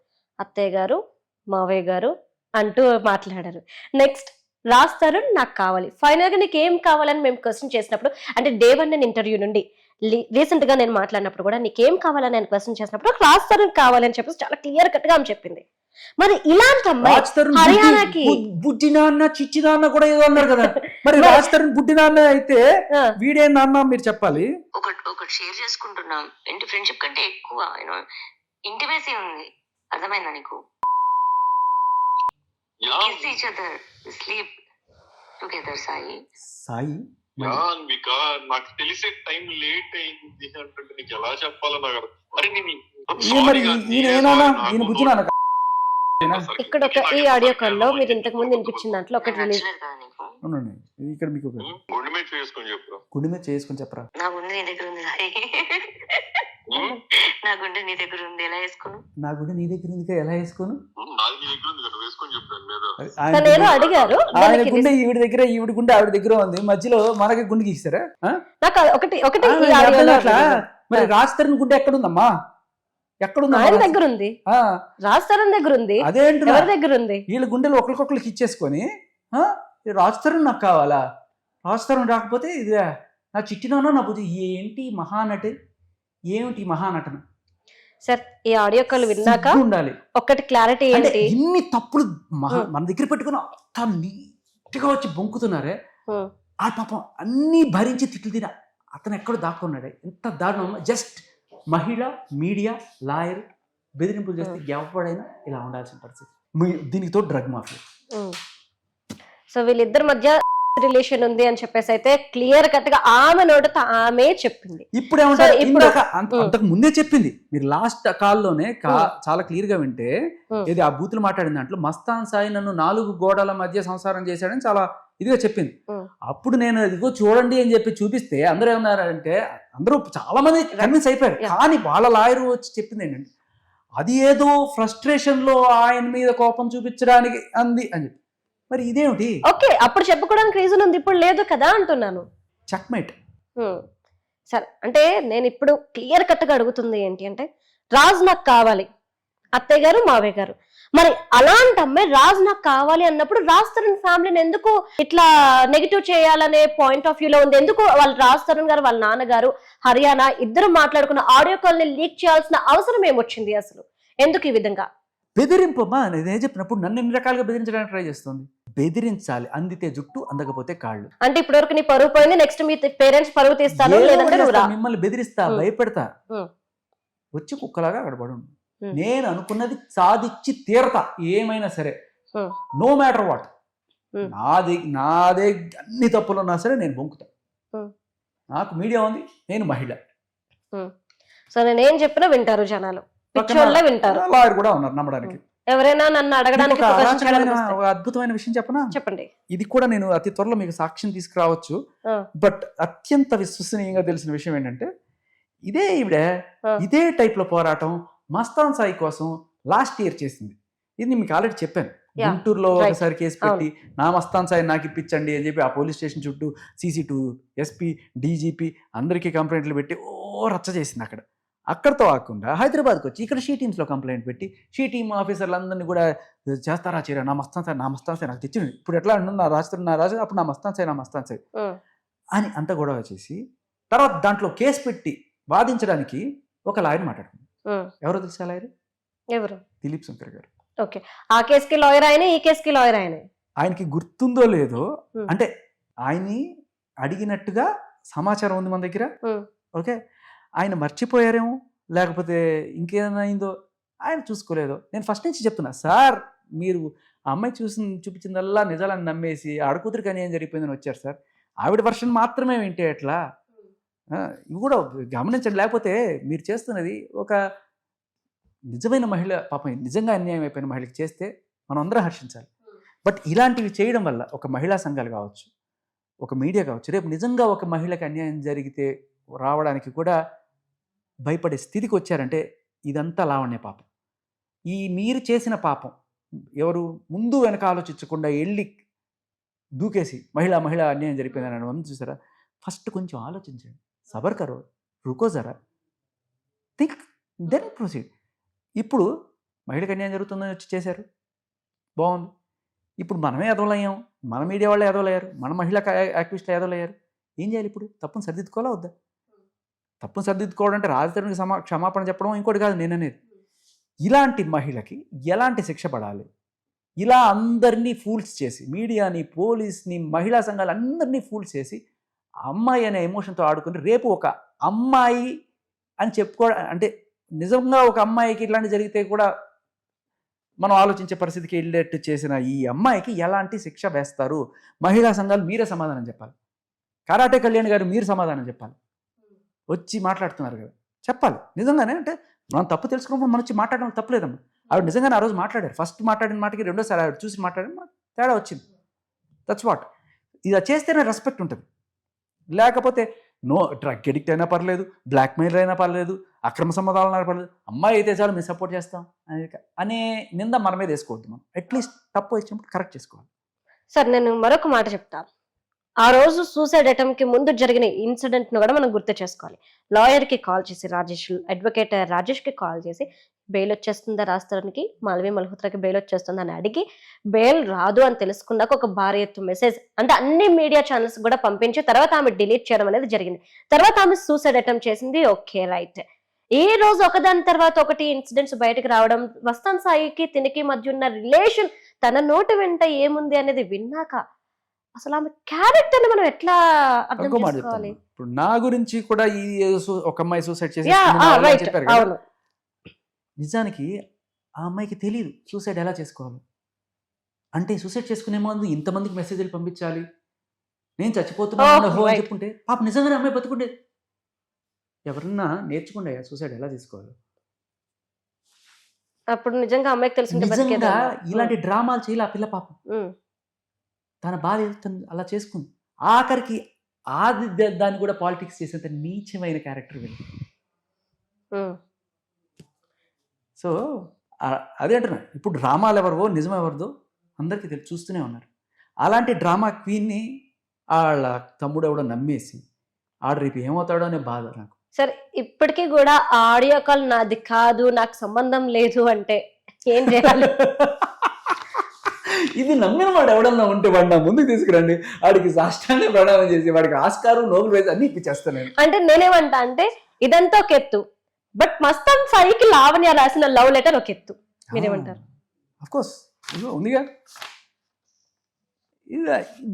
అత్తయ్య గారు మావయ్య గారు అంటూ మాట్లాడారు. నెక్స్ట్ రాస్తారు నాకు కావాలి, ఫైనల్ గా నీకు ఏం కావాలని మేము క్వశ్చన్ చేసినప్పుడు, అంటే డే 1 ఇంటర్వ్యూ నుండి రీసెంట్ గా నేను మాట్లాడినప్పుడు కూడా నీకేం కావాలని నేను క్వశ్చన్ చేసినప్పుడు రాస్తారు కావాలని చెప్పేసి చాలా క్లియర్ కట్ గా ఆమె చెప్పింది. మరి ఇలాంటి అమ్మాయి హర్యానాకి బుడ్డి నాన్న చిచ్చి నాన్న కూడా ఏదో అన్నారు కదా, మరి రాజ్ తరుణ్ బుడ్డి నాన్న అయితే వీడే నాన్న మీరు చెప్పాలి. ఒకటి షేర్ చేసుకుంటున్నాం, ఇంటి ఫ్రెండ్షిప్ కంటే ఎక్కువ ఇంటిమేసీ ఉంది, అర్థమైందా నీకు? Kiss each other, sleep together, Sai. నాకు తెలిసే టైం లేట్ అయింది అంటే నీకు ఎలా చెప్పాలో నాకు అరే మరి ఈయన బుద్ధి నాన్న. ఇక్కడ ఒక ఈ ఆడియో కాల్ లో మీరు ఇంతకు ముందు వినిపించిన దాంట్లో ఒకటి రిలీజ్ ఇక్కడ మీకు గుండె మీద చేసుకొని చెప్పరా, గుండె మీద చేసుకొని చెప్పరా. నా గుండె నీ దగ్గర ఉంది సాయి, నా గుండె నీ దగ్గర ఉంది, ఎలా వేసుకోను? నా గుండె నీ దగ్గర ఉంది, ఎలా వేసుకోను? నాది నీ దగ్గర ఉంది కదా, వేసుకొని చెప్పాను మీద. తనేదో అడిగారు, ఆయన గుండె ఈవిడ దగ్గర, ఈవిడ గుండె ఆవిడ దగ్గర ఉంది, మధ్యలో మనకి గుండె గీస్తారా? నాకు ఒకటి ఈ ఆడియోలో మరి రాజ్ తరుణ్ గుండె ఎక్కడుందమ్మా? ఎక్కడుంది? ఆయన దగ్గర ఉంది, రాజ్ తరుణ్ దగ్గర ఉంది, అదేంటి ఎవరి దగ్గర ఉంది? వీళ్ళ గుండెలు ఒకరికొకరికి ఇచ్చేసుకొని రాజ్ తరుణ్ నాకు కావాలా, రాజ్ తరుణ్ రాకపోతే ఇది నా చిట్టినానో నా బుద్ధి ఏంటి మహానటి, ఏమిటి మహానటన? సార్ ఈ ఆడియో కాల్ విన్నాక ఉండాలి ఒకటి క్లారిటీ ఏంటి, ఇన్ని తప్పులు మన దగ్గర పెట్టుకుని అంత నీట్గా వచ్చి బొంకుతున్నారే, ఆ పాపం అన్ని భరించి తిట్లు తిన అతను ఎక్కడో దాక్కున్నాడే. ఎంత దారుణం! జస్ట్ మహిళ, మీడియా, లాయర్ బెదిరింపులు చేస్తే ఎవడైనా ఇలా ఉండాల్సిన పరిస్థితి. దీనితో డ్రగ్ మాఫియా. సో వీళ్ళిద్దరి మధ్య రిలేషన్ ఉంది అని చెప్పేసి అయితే క్లియర్ కట్ గా ఆమె నోటితో ఆమె చెప్పింది. ఇప్పుడు అంతకు ముందే చెప్పింది. మీరు లాస్ట్ కాల్లోనే చాలా క్లియర్ గా వింటే ఏది ఆ బూతులు మాట్లాడిన దాంట్లో మస్తాన్ సాయి నన్ను 4 గోడల మధ్య సంసారం చేశాడని చాలా ఇదిగా చెప్పింది. అప్పుడు నేను ఇదిగో చూడండి అని చెప్పి చూపిస్తే అందరూ ఏమన్నారంటే, అందరూ చాలా మంది కన్విన్స్ అయిపోయారు. కానీ వాళ్ళ లాయర్ వచ్చి చెప్పింది ఏంటంటే, అది ఏదో ఫ్రస్ట్రేషన్ లో ఆయన మీద కోపం చూపించడానికి అంది అని చెప్పి. మరి ఇదేమిటి? ఓకే, అప్పుడు చెప్పుకోవడానికి రీజన్ ఉంది, ఇప్పుడు లేదు కదా అంటున్నాను. చెక్మేట్. సరే, అంటే నేను ఇప్పుడు క్లియర్ కట్ గా అడుగుతుంది ఏంటి అంటే, రాజ్ నాకు కావాలి, అత్తయ్య గారు మావయ్య గారు, మరి అలాంటి అమ్మాయి రాజ్ నాకు కావాలి అన్నప్పుడు రాజ్ తరుణ్ ఫ్యామిలీని ఎందుకు ఇట్లా నెగిటివ్ చేయాలనే పాయింట్ ఆఫ్ వ్యూ లో ఉంది? ఎందుకు వాళ్ళు రాజ్ తరుణ్ గారు వాళ్ళ నాన్నగారు హర్యానా ఇద్దరు మాట్లాడుకున్న ఆడియో కాల్ ని లీక్ చేయాల్సిన అవసరం ఏమొచ్చింది అసలు? ఎందుకు ఈ విధంగా బెదిరింపు? అమ్మా నేను చెప్పినప్పుడు నన్ను ఎన్ని రకాలుగా బెదిరించడానికి ట్రై చేస్తుంది. బెదిరించాలి, అందితే జుట్టు అందకపోతే కాళ్ళు. అంటే ఇప్పటి వరకు నీ పరువు పోయింది, నెక్స్ట్ మీ పేరెంట్స్ పరువు తీస్తాను, లేదంటే మిమ్మల్ని బెదిరిస్తా, భయపెడతా, వచ్చి కుక్కలాగా అక్కడ పడు. నేను అనుకున్నది సాధించి తీరతా, ఏమైనా సరే, నో మ్యాటర్ వాట్. నాదే అన్ని తప్పులు ఉన్నా సరే నేను బొంకుతా. నాకు మీడియా ఉంది, నేను మహిళ. సో నేనేం చెప్పినా వింటారు జనాలు, పిచ్చోళ్ళే వింటారు. లాయర్ కూడా ఉన్నారు నమ్మడానికి. ఎవరైనా నన్ను అడగడానికి ఒక అద్భుతమైన విషయం చెప్పనా? చెప్పండి. ఇది కూడా నేను అతి త్వరలో మీకు సాక్ష్యం తీసుకురావచ్చు. బట్ అత్యంత విశ్వసనీయంగా తెలిసిన విషయం ఏంటంటే, ఇదే టైప్ లో పోరాటం మస్తాన్ సాయి కోసం లాస్ట్ ఇయర్ చేసింది. ఇది మీకు ఆల్రెడీ చెప్పాను. Yeah, గుంటూరులో right. ఒకసారి కేసు పెట్టి నా మస్తాన్ సాయి నాకు ఇప్పించండి అని చెప్పి ఆ పోలీస్ స్టేషన్ చుట్టూ CC2 SP DGP అందరికీ కంప్లైంట్లు పెట్టి రచ్చ చేసింది అక్కడతో ఆకుండా హైదరాబాద్కి వచ్చి ఇక్కడ షీ టీమ్స్లో కంప్లైంట్ పెట్టి షీ టీమ్ ఆఫీసర్లందరినీ కూడా చేస్తారా చేయరా నా మస్తాన్ సాయి నాకు తెచ్చింది ఇప్పుడు ఎట్లా అంటుంది నా రాజు అప్పుడు నా మస్తాన్ సాయి అని అంత గొడవ చేసి తర్వాత దాంట్లో కేసు పెట్టి వాదించడానికి ఒక లాయర్ మాట్లాడుతుంది. ఎవరో తెలుసా లాయర్? ఎవరు? దిలీప్ శంకర్ గారు. ఓకే, ఆ కేసుకి లాయర్ ఆయన, ఈ కేసుకి లాయర్ ఆయన. ఆయనకి గుర్తుందో లేదో, అంటే ఆయన్ని అడిగినట్టుగా సమాచారం ఉంది మన దగ్గర. ఓకే, ఆయన మర్చిపోయారేమో లేకపోతే ఇంకేదైనా అయిందో ఆయన చూసుకోలేదో. నేను ఫస్ట్ నుంచి చెప్తున్నా సార్, మీరు ఆ అమ్మాయి చూపించిందల్లా నిజాలని నమ్మేసి ఆడకూతురికి అని ఏం జరిగిపోయిందని వచ్చారు సార్. ఆవిడ వర్షన్ మాత్రమే వింటే ఎట్లా? ఇవి కూడా గమనించండి. లేకపోతే మీరు చేస్తున్నది ఒక నిజమైన మహిళ, పాపం నిజంగా అన్యాయం అయిపోయిన మహిళకి చేస్తే మనం అందరం హర్షించాలి. బట్ ఇలాంటివి చేయడం వల్ల ఒక మహిళా సంఘాలు కావచ్చు, ఒక మీడియా కావచ్చు, రేపు నిజంగా ఒక మహిళకి అన్యాయం జరిగితే రావడానికి కూడా భయపడే స్థితికి వచ్చారంటే ఇదంతా లావణ్య పాపం. మీరు చేసిన పాపం ఎవరు ముందు వెనక ఆలోచించకుండా వెళ్ళి దూకేసి మహిళ అన్యాయం జరిపోయిందని అని చూసారా? ఫస్ట్ కొంచెం ఆలోచించండి, సబర్ కరో, రుకో జరా, థింక్, దెన్ ప్రొసీడ్. ఇప్పుడు మహిళకి అన్యాయం జరుగుతుందని వచ్చి చేశారు, బాగుంది. ఇప్పుడు మనమే ఎదవలయ్యాం, మన మీడియా వాళ్ళే ఎదవలయ్యారు, మన మహిళా యాక్టివిస్టులు ఎదవలయ్యారు. ఏం చేయాలి ఇప్పుడు? తప్పును సరిదిద్దుకోవాలా వద్దా? తప్పును సరిదిద్దుకోవడం అంటే రాజధానికి క్షమాపణ చెప్పడం ఇంకోటి కాదు నేను అనేది. ఇలాంటి మహిళకి ఎలాంటి శిక్ష పడాలి? ఇలా అందరినీ ఫూల్స్ చేసి, మీడియాని, పోలీస్ని, మహిళా సంఘాలు అందరినీ ఫూల్స్ చేసి అమ్మాయి అనే ఎమోషన్తో ఆడుకుని రేపు ఒక అమ్మాయి అని చెప్పుకోవడం, అంటే నిజంగా ఒక అమ్మాయికి ఇట్లాంటి జరిగితే కూడా మనం ఆలోచించే పరిస్థితికి వెళ్ళేట్టు చేసిన ఈ అమ్మాయికి ఎలాంటి శిక్ష వేస్తారు? మహిళా సంఘాలు మీరే సమాధానం చెప్పాలి. కరాటే కళ్యాణ్ గారు మీరు సమాధానం చెప్పాలి. వచ్చి మాట్లాడుతున్నారు కదా, చెప్పాలి నిజంగానే. అంటే మనం తప్పు తెలుసుకున్నప్పుడు మనం వచ్చి మాట్లాడడం తప్పులేదమ్మా. ఆవిడ నిజంగానే ఆ రోజు మాట్లాడారు. ఫస్ట్ మాట్లాడిన మాటకి రెండోసారి ఆవిడ చూసి మాట్లాడిన తేడా వచ్చింది. That's what. ఇలా చేస్తేనే రెస్పెక్ట్ ఉంటుంది. లేకపోతే నో, డ్రగ్ ఎడిక్ట్ అయినా పర్లేదు, బ్లాక్మెయిలర్ అయినా పర్లేదు, అక్రమ సంబంధాలు అయినా పర్లేదు, అమ్మాయి అయితే చాలు మేము సపోర్ట్ చేస్తాం అనే నింద మన మీద వేసుకోవద్దు. మనం అట్లీస్ట్ తప్పు వచ్చినప్పుడు కరెక్ట్ చేసుకోవాలి. సార్, నేను మరొక మాట చెప్తాను. ఆ రోజు సూసైడ్ అటెంప్ట్ కి ముందు జరిగిన ఇన్సిడెంట్ ను కూడా మనం గుర్తు చేసుకోవాలి. లాయర్ కి కాల్ చేసి, అడ్వకేట్ రాజేష్ కి కాల్ చేసి బెయిల్ వచ్చేస్తుందా రాస్తానికి, మాల్వి మల్హోత్రాకి బెయిల్ వచ్చేస్తుందా అని అడిగి, బెయిల్ రాదు అని తెలుసుకున్నాక ఒక భారీ ఎత్తు మెసేజ్ అంటే అన్ని మీడియా ఛానల్స్ కూడా పంపించి తర్వాత ఆమె డిలీట్ చేయడం అనేది జరిగింది. తర్వాత ఆమె సూసైడ్ అటెంప్ట్ చేసింది. Okay, right. ఈ రోజు ఒకదాని తర్వాత ఒకటి ఇన్సిడెంట్స్ బయటకు రావడం, మస్తాన్ సాయికి తినికి మధ్య ఉన్న రిలేషన్ తన నోటి వెంట ఏముంది అనేది విన్నాక అసలు ఆమె క్యారెక్టర్ ని మనం ఎట్లా అర్థం చేసుకోవాలి? ఇప్పుడు నా గురించి కూడా ఈ ఒక అమ్మాయి సూసైడ్ చేసి చెప్పారు అవును. నిజానికి ఆ అమ్మాయికి తెలియదు సూసైడ్ ఎలా చేసుకోవాలి. అంటే సూసైడ్ చేసుకునే ముందు ఇంతమందికి మెసేజ్లు పంపించాలి, నేను చచ్చిపోతున్నాను అని చెప్పుంటే పాప నిజంగానే అమ్మాయి బతుకుంటే ఎవరన్నా నేర్చుకుంటే సూసైడ్ ఎలా చేసుకోవాలి. అప్పుడు నిజంగా అమ్మాయికి తెలిసి ఇలాంటి డ్రామాలు చేయాలి ఆ పిల్ల. పాపం తన బాధ అలా చేసుకుంది. ఆఖరికి దాన్ని కూడా పాలిటిక్స్ చేసేంత నీచమైన క్యారెక్టర్ వెళ్ళి. సో అదే అంటున్నా, ఇప్పుడు డ్రామాలు ఎవరివో నిజం ఎవరిదో అందరికీ తెలిసి చూస్తూనే ఉన్నారు. అలాంటి డ్రామా క్వీన్ని వాళ్ళ తమ్ముడు ఎవడో నమ్మేసి ఆడు రేపు ఏమవుతాడో అనే బాధ నాకు. సరే, ఇప్పటికీ కూడా ఆడియో కాల్ నాది కాదు, నాకు సంబంధం లేదు అంటే ఏం చేయాలి? ఇది నమ్మిన వాడు ఎవడన్నా ఉంటే వాడు నా ముందుకు తీసుకురండి, వాడికి సాష్టాంగ ప్రణామం చేసి వాడికి ఆస్కారు, నోబెల్ ప్రైజ్ అన్ని ఇప్పించేస్తాను. అంటే నేనేమంటా అంటే ఇదంతా ఒక ఎత్తు, బట్ మస్తాన్ సాయికి లావణ్య రాసిన లవ్ లెటర్ ఒక ఎత్తు. మీరేమంటారు? అఫ్ కోర్స్ ఉందిగా, ఇది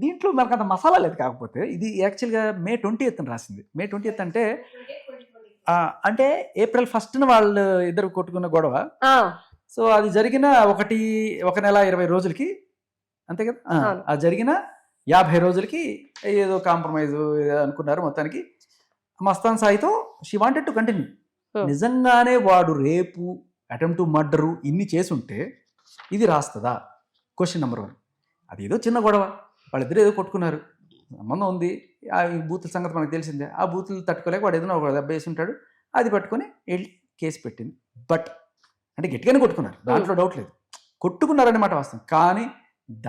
దీంట్లో మనకు అంత మసాలా లేదు. కాకపోతే ఇది యాక్చువల్గా May 20th రాసింది. May 20th అంటే April 1st వాళ్ళు ఇద్దరు కొట్టుకున్న గొడవ. సో అది జరిగిన 1 నెల 20 రోజులకి, అంతే కదా, అది జరిగిన 50 రోజులకి ఏదో కాంప్రమైజ్ అనుకున్నారు. మొత్తానికి మస్తాన్ సాయితో షీ వాంటెడ్ టు కంటిన్యూ. నిజంగానే వాడు రేపు, అటెంప్ట్ టు మర్డరు ఇన్ని చేసుంటే ఇది రాస్తుందా? Question number 1. అది ఏదో చిన్న గొడవ, వాళ్ళిద్దరు ఏదో కొట్టుకున్నారు, సంబంధం ఉంది. ఆ బూతుల సంగతి మనకు తెలిసిందే. ఆ బూతులు తట్టుకోలేక వాడు ఏదైనా ఒక దెబ్బ వేసి ఉంటాడు, అది పట్టుకొని వెళ్ళి కేసు పెట్టింది. బట్ అంటే గట్టిగానే కొట్టుకున్నారు, దాంట్లో డౌట్ లేదు. కొట్టుకున్నారన్నమాట వాస్తవం. కానీ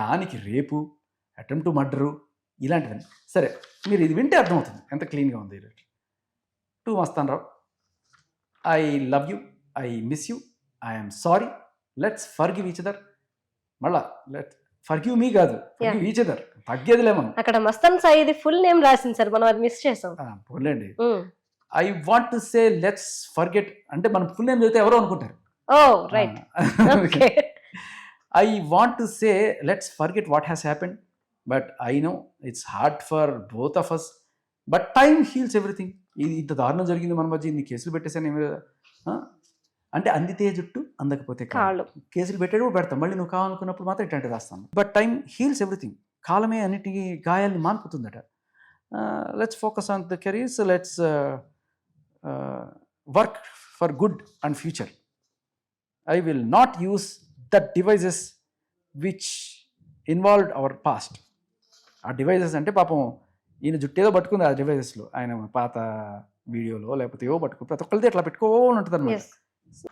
దానికి రేపు, అటెంప్ట్ మర్డరు ఇలాంటివన్నీ. సరే, మీరు ఇది వింటే అర్థమవుతుంది ఎంత క్లీన్గా ఉంది. To Mastan Rao, I love you, I miss you, I'm sorry, let's forgive each other. మళ్ళా ఫర్గివ్ మీ కాదు, ఫర్గివ్ ఈచ్ అదర్. తగ్గేదిలే మనం. అక్కడ మస్తాన్ సాయిది ఫుల్ నేమ్ రాసింది సార్, మనం అది మిస్ చేసాం. పోలేండి. I want to say let's forget అంటే మనం ఫుల్ నేమ్ చదివితే ఎవరో అనుకుంటారు. Oh right. Okay. I want to say let's forget what has happened, but I know it's hard for both of us, but time heals everything. ఇంత దారుణం జరిగింది మన మధ్య, ఇన్ని కేసులు పెట్టేసాను అంటే అందితే జుట్టు అందకపోతే కాళ్ళు. కేసులు పెట్టేటప్పుడు పెడతాం, మళ్ళీ నువ్వు కావాలనుకున్నప్పుడు మాత్రం ఇట్లాంటి రాస్తాను. But time heals everything. కాలమే అన్నిటికీ గాయాల్ని మాన్పుతుందట. Let's focus on the careers, let's work for good and future. I will not use the devices which involved our past. ఆ డివైజెస్ అంటే పాపం ఈయన జుట్టేదో పట్టుకుంది ఆ డివైజెస్లో, ఆయన పాత వీడియోలో లేకపోతే ఏవో పట్టుకుని ప్రతి ఒక్కరిది అట్లా పెట్టుకోని ఉంటుంది అనమాట.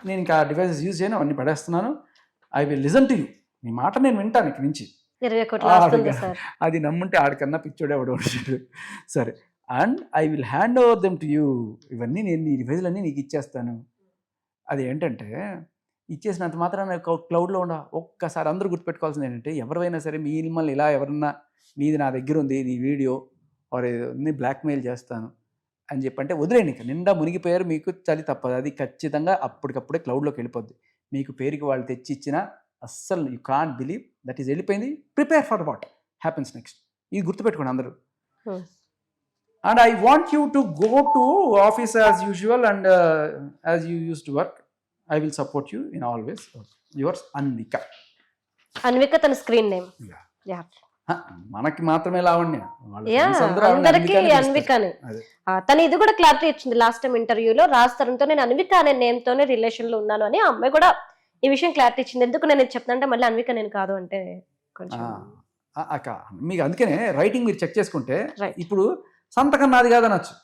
నేను ఇంకా ఆ డివైజెస్ యూజ్ చేయను, అవన్నీ పడేస్తున్నాను. I will listen to you. నీ మాట నేను వింటాను ఇక్కడి నుంచి. అది నమ్ముంటే ఆడికన్నా పిచ్చోడే ఎవడో ఉంటాడు. సరే, and I will hand over them to you. ఇవన్నీ నేను ఈ డివైజులన్నీ నీకు ఇచ్చేస్తాను. అది ఏంటంటే ఇచ్చేసినంత మాత్రాన క్లౌడ్లో ఉండ. ఒక్కసారి అందరూ గుర్తుపెట్టుకోవాల్సింది ఏంటంటే, ఎవరైనా సరే మిమ్మల్ని ఇలా ఎవరన్నా నీది నా దగ్గర ఉంది, నీ వీడియో ఆర్ బ్లాక్మెయిల్ చేస్తాను అని చెప్పంటే వదిలేండి. ఇక నిండా మునిగిపోయారు, మీకు చలి తప్పదు. అది ఖచ్చితంగా అప్పటికప్పుడే క్లౌడ్లోకి వెళ్ళిపోద్ది. మీకు పేరుకి వాళ్ళు తెచ్చి ఇచ్చినా అస్సలు you can't believe that is వెళ్ళిపోయింది. Prepare for what happens next. ఇది గుర్తుపెట్టుకోండి అందరూ. And I want you to go to office as usual and as you use to work. I will support you in always. Yours, Anvika. Anvika తన screen name. మనకి మాత్రమే లావణ్య, అందరికీ అన్వికనే. తను ఇది కూడా క్లారిటీ ఇచ్చింది లాస్ట్ టైం ఇంటర్వ్యూలో. రాజ్ తరుణ్తో నేను అన్విక అనే నేమ్ తోనే రిలేషన్ లో ఉన్నాను అని. ఆ అమ్మాయి కూడా ఈ విషయం క్లారిటీ ఇచ్చింది. ఎందుకు నేను చెప్తానంటే మళ్ళీ అన్విక నేను కాదు అంటే కొంచెం మీకు. అందుకనే రైటింగ్ మీరు చెక్ చేసుకుంటే ఇప్పుడు సంతకం నాది కాదనొచ్చు.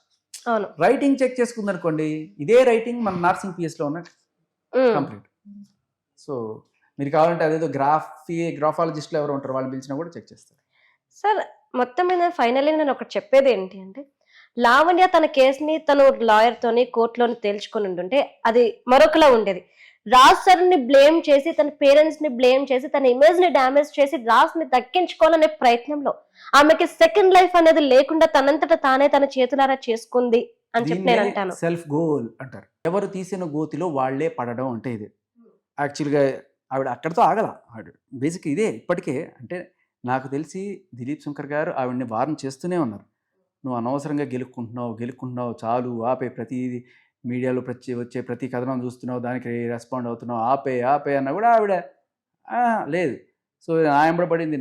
అవును, రైటింగ్ చెక్ చేసుకుంది అనుకోండి, ఇదే రైటింగ్ మన నర్సింగ్ పిఎస్ లో ఉన్నట్టు కంప్లీట్. సో మీరు కావాలంటే అదేదో గ్రాఫాలజిస్ట్లు ఎవరు ఉంటారు వాళ్ళు పిలిచినా కూడా చెక్ చేస్తారు. సార్ మొత్తం మీద ఫైనల్లీ నేను ఒకటి చెప్పేది ఏంటి అంటే, లావణ్య తన కేసుని తను లాయర్ తోని కోర్టులోని తేల్చుకొని ఉంటుంటే అది మరొకలా ఉండేది. రాజ్ తరుణ్ ని బ్లేమ్ చేసి, తన పేరెంట్స్ ని బ్లేమ్ చేసి, తన ఇమేజ్ ని డ్యామేజ్ చేసి రాజ్ ని దక్కించుకోవాలనే ప్రయత్నంలో ఆమెకి సెకండ్ లైఫ్ అనేది లేకుండా తనంతట తానే తన చేతులారా చేసుకుంది అని చెప్పి నేను అంటాను. సెల్ఫ్ గోల్ అంటారు. ఎవరు తీసిన గోతిలో వాళ్లే పడడం అంటే ఇది. యాక్చువల్గా ఆవిడ అక్కడితో ఆగల. ఆవిడ బేసిక్ ఇదే ఇప్పటికే. అంటే నాకు తెలిసి దిలీప్ శంకర్ గారు ఆవిడని వార్న్ చేస్తూనే ఉన్నారు. నువ్వు అనవసరంగా గెలుక్కుంటున్నావు, చాలు ఆపే, ప్రతి మీడియాలో వచ్చే ప్రతి కథనం చూస్తున్నావు, దానికి రెస్పాండ్ అవుతున్నావు, ఆపే అన్నా కూడా ఆవిడ లేదు. సో నా ఎంబడబడింది,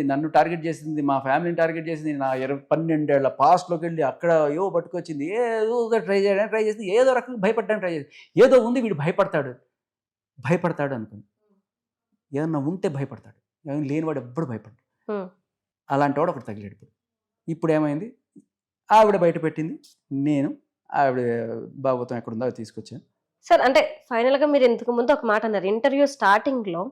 నన్ను టార్గెట్ చేసింది, మా ఫ్యామిలీని టార్గెట్ చేసింది, నా 12 ఏళ్ల పాస్ట్లోకి వెళ్ళి అక్కడ ఏవో పట్టుకొచ్చింది, ఏదో ట్రై చేసింది, ఏదో రకంగా భయపడడానికి ట్రై చేసింది. ఏదో ఉంది, వీడు భయపడతాడు అనుకుంది. ఏదన్నా ఉంటే భయపడతాడు, ఏమైనా లేనివాడు ఎప్పుడు భయపడ్డాడు. అలాంటి వాడు ఒకటి తగిలేడు. ఇప్పుడు ఏమైంది, ఆవిడ బయట పెట్టింది, నేను ఆవిడ భాగవతం ఎక్కడుందో అది తీసుకొచ్చాను. సార్ అంటే ఫైనల్ గా మీరు ఇంతకు ముందు ఒక మాట అన్నారు ఇంటర్వ్యూ స్టార్టింగ్ లో,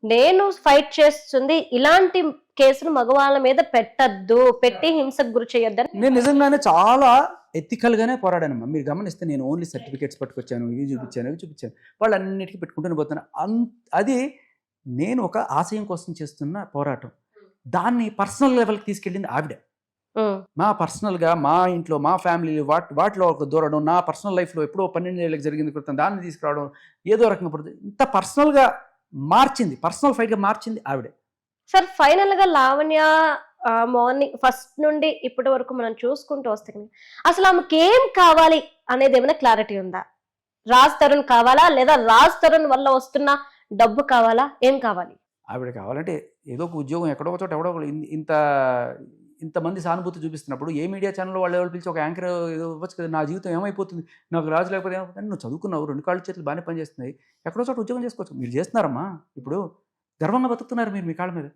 నేను ఫైట్ చేస్తుంది ఇలాంటి కేసులు మగవాళ్ళ మీద పెట్టద్దు, పెట్టి హింసకు గురి చేయొద్దని. నేను నిజంగానే చాలా ఎథికల్ గానే పోరాడానమ్మా. మీరు గమనిస్తే నేను ఓన్లీ సర్టిఫికేట్స్ పట్టుకొచ్చాను, ఇవి చూపించాను, వాళ్ళు అన్నిటికీ పెట్టుకుంటూనే పోతాను. అది నేను ఒక ఆశయం కోసం చేస్తున్న పోరాటం. దాన్ని పర్సనల్ లెవెల్కి తీసుకెళ్ళింది ఆవిడ. మా పర్సనల్గా మా ఇంట్లో మా ఫ్యామిలీ వాటిలో ఒక దూరడం, నా పర్సనల్ లైఫ్లో ఎప్పుడో 12 ఏళ్ళకి జరిగింది క్రితం దాన్ని తీసుకురావడం, ఏదో రకంగా పడుతుంది. ఇంత పర్సనల్గా మార్చింది, పర్సనల్ ఫైట్గా మార్చింది ఆవిడే. సార్ ఫైనల్ గా లావణ్య మార్నింగ్ ఫస్ట్ నుండి ఇప్పటి వరకు మనం చూసుకుంటూ వస్తే అసలు ఆమెకి ఏం కావాలి అనేది ఏమైనా క్లారిటీ ఉందా? రాజ్ తరుణ్ కావాలా, లేదా రాజ్ తరుణ్ వల్ల వస్తున్న డబ్బు కావాలా, ఏం కావాలి? ఆవిడ కావాలంటే ఏదో ఒక ఉద్యోగం ఎక్కడో ఒక చోట ఎవడో ఇంతమంది సానుభూతి చూపిస్తున్నప్పుడు ఏ మీడియా ఛానల్ వాళ్ళు ఎవరు పిలిచి ఒక యాంకర్ ఇవ్వచ్చు కదా, నా జీవితం ఏమైపోతుంది, నాకు రాజు లేకపోతే ఏమైపోతుంది, నువ్వు చదువుకున్నావు, 2 కాళ్ళు చేతులు బాగానే పనిచేస్తున్నాయి, ఎక్కడో చోట ఉద్యోగం చేసుకోవచ్చు. మీరు చేస్తున్నారమ్మా, ఇప్పుడు గర్వంగా బతుకుతున్నారు మీరు మీ కాళ్ళ మీద.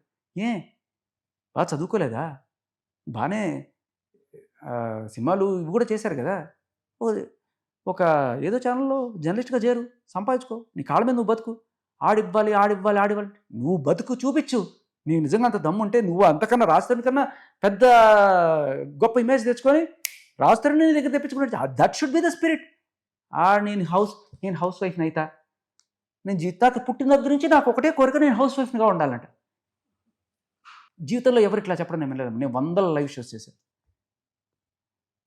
బాగా చదువుకోలేదా, బాగానే సినిమాలు ఇవి కూడా చేశారు కదా, ఒక ఏదో ఛానల్లో జర్నలిస్ట్గా చేరు, సంపాదించుకో, నీ కాళ్ళ మీద నువ్వు బతుకు. ఆడివ్వాలి నువ్వు బతుకు చూపించు, నీకు నిజంగా అంత దమ్ము ఉంటే నువ్వు అంతకన్నా రాజధాని కన్నా పెద్ద గొప్ప ఇమేజ్ తెచ్చుకొని రాజధాని నీ దగ్గర తెప్పించుకున్నట్టు that should be the spirit. నేను హౌస్ వైఫ్ని అయితా, నేను జీవితాక పుట్టిన దగ్గర నుంచి నాకు ఒకటే కోరిక, నేను హౌస్ వైఫ్గా ఉండాలంట. జీవితంలో ఎవరు ఇట్లా చెప్పడం నేను వెళ్ళలేదు. నేను 100 లైవ్ షోస్ చేశాను.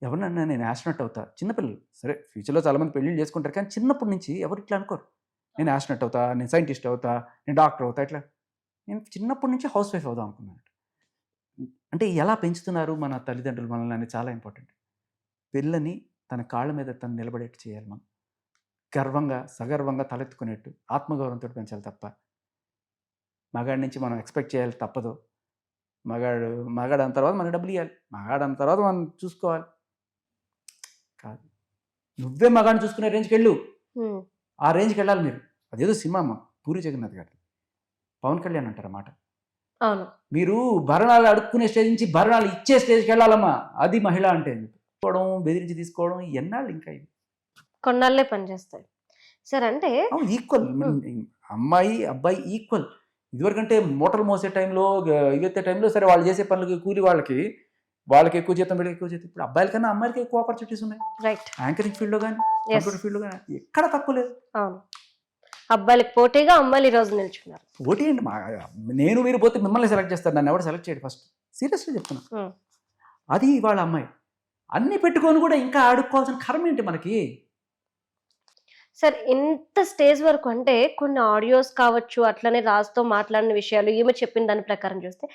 ఎవరినన్నా నేను యాస్ట్రోనట్ అవుతా, చిన్నపిల్లలు సరే ఫ్యూచర్లో చాలామంది పెళ్ళిళ్ళు చేసుకుంటారు, కానీ చిన్నప్పటి నుంచి ఎవరు ఇట్లా అనుకోరు. నేను యాస్ట్రోనట్ అవుతా, నేను సైంటిస్ట్ అవుతా, నేను డాక్టర్ అవుతా, ఇట్లా. నేను చిన్నప్పటి నుంచి హౌస్ వైఫ్ అవుదాం అనుకున్నాను. అంటే ఎలా పెంచుతున్నారు మన తల్లిదండ్రులు మనల్ని అనేది చాలా ఇంపార్టెంట్. పిల్లని తన కాళ్ళ మీద తను నిలబడేట్టు చేయాలి. మనం గర్వంగా సగర్వంగా తలెత్తుకునేట్టు ఆత్మగౌరవంతో పెంచాలి తప్ప మగాడి నుంచి మనం ఎక్స్పెక్ట్ చేయాలి తప్పదు. మగాడు అన్న తర్వాత మనకి డబ్బులు ఇవ్వాలి, మగాడు అన్న తర్వాత మనం చూసుకోవాలి. కాదు, నువ్వే మగాడిని చూసుకునే రేంజ్కి వెళ్ళు, ఆ రేంజ్కి వెళ్ళాలి మీరు. అదేదో సినిమా అమ్మ పూరి జగన్నాథ్ గారు, పవన్ కళ్యాణ్ అంటారు అన్నమాట. అవును, మీరు భరణాలు అడుక్కునే స్టేజ్ నుంచి భరణాలు ఇచ్చే స్టేజ్కి వెళ్ళాలమ్మా, అది మహిళ అంటే. తీసుకోవడం, బెదిరించి తీసుకోవడం ఎన్నాళ్ళు ఇంకా ఇవి కొన్నాళ్ళే పనిచేస్తాయి సార్. అంటే ఈక్వల్, అమ్మాయి అబ్బాయి ఈక్వల్. ఇదివరకంటే మూటలు మోసే టైంలో ఇవెత్తే టైంలో సరే వాళ్ళు చేసే పనులకి కూలి వాళ్ళకి ఎక్కువ జీతం పెట్టి ఎక్కువ జీతం. ఇప్పుడు అబ్బాయిల కన్నా అమ్మాయిలకి ఎక్కువ ఆపర్చునిటీస్ ఉన్నాయి. రైట్, యాంకరింగ్ ఫీల్డ్లో కానీ కంప్యూటర్ ఫీల్డ్లో కానీ ఎక్కడ తక్కువ లేదు. అవును, అబ్బాయిలకు పోటీగా అమ్మాయిలు ఈ రోజు నిల్చున్నారు. పోటీ అండి, నేను మీరు పోతే మిమ్మల్ని సెలెక్ట్ చేస్తారు, నన్ను ఎవరు సెలెక్ట్ చేయడు. ఫస్ట్ సీరియస్గా చెప్తున్నా. అది వాళ్ళ అమ్మాయి అన్ని పెట్టుకొని కూడా ఇంకా ఆడుకోవాల్సిన కర్మ ఏంటి మనకి? సార్ ఇంత స్టేజ్ వరకు అంటే కొన్ని ఆడియోస్ కావచ్చు, అట్లనే రాజుతో మాట్లాడిన విషయాలు, ఈమె చెప్పిన దాని ప్రకారం చూస్తే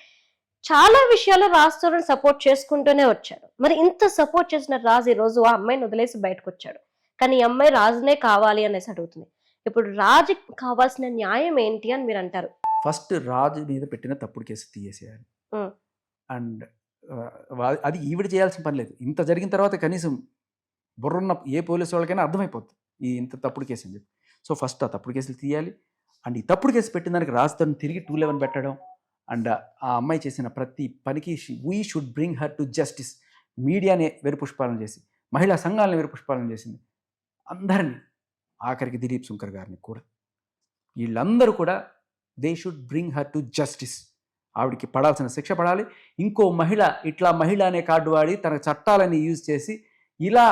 చాలా విషయాలు రాజుతో సపోర్ట్ చేసుకుంటూనే వచ్చాడు. మరి ఇంత సపోర్ట్ చేసిన రాజు ఈ రోజు ఆ అమ్మాయిని వదిలేసి బయటకు వచ్చాడు, కానీ ఈ అమ్మాయి రాజునే కావాలి అనేసి అడుగుతుంది. ఇప్పుడు రాజుకి కావాల్సిన న్యాయం ఏంటి అని మీరు అంటారు? ఫస్ట్ రాజు మీద పెట్టిన తప్పుడు కేసు తీసేయాలి. అండ్ అది ఈవిడ చేయాల్సిన పని లేదు. ఇంత జరిగిన తర్వాత కనీసం బుర్రున్న ఏ పోలీసు వాళ్ళకైనా అర్థమైపోతుంది ఈ ఇంత తప్పుడు కేసు అని చెప్పి. సో ఫస్ట్ ఆ తప్పుడు కేసులు తీయాలి. అండ్ ఈ తప్పుడు కేసు పెట్టిన దానికి రాజుతో తిరిగి 211 పెట్టడం. అండ్ ఆ అమ్మాయి చేసిన ప్రతి పనికి we should bring her to justice. మీడియాని వెరిపుష్పాలన చేసి, మహిళా సంఘాలను వెరిపుష్పాలన చేసింది అందరినీ, ఆఖరికి దిలీప్ శంకర్ గారిని కూడా. వీళ్ళందరూ కూడా they should bring her to justice. ఆవిడికి పడాల్సిన శిక్ష పడాలి. ఇంకో మహిళ ఇట్లా మహిళ అనే కార్డు వాడి తన చట్టాలని యూజ్ చేసి ఇలా